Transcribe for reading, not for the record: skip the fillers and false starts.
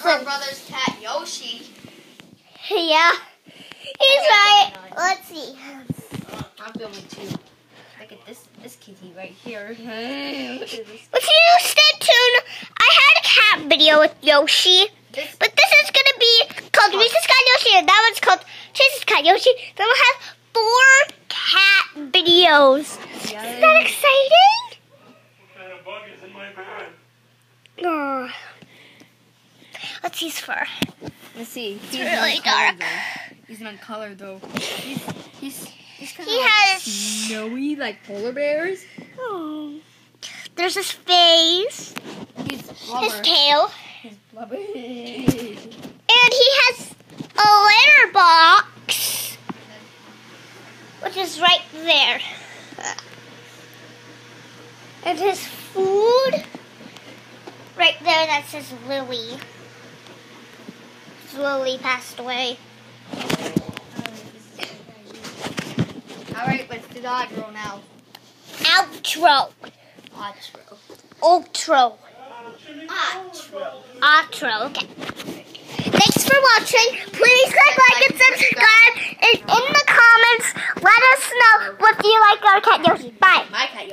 our brother's cat, Yoshi. Yeah. He's right. Let's see. I'm filming too. Look at this kitty right here. Look at this. If you stay tuned, I had a cat video with Yoshi. But this is going to be called Reese's Cat Yoshi, and that one's called Chase's Cat Yoshi. Then we'll have 4 cat videos. Yeah. Isn't that exciting? What kind of bug is in my bag? Oh. Let's see his fur. Let's see. He's really dark. He's not colored though. He's kind He of has snowy like polar bears. Oh. There's his face, He's his blubber. tail, He's blubber. and he has a litter box, which is right there. And his food, right there, that says Lily. Lily passed away. Alright, let's do the outro now. Outro. Outro. Outro. Outro. Outro. Okay. Thanks for watching. Please click like and subscribe. And in the comments, let us know if you like our cat Yoshi. Bye. My cat.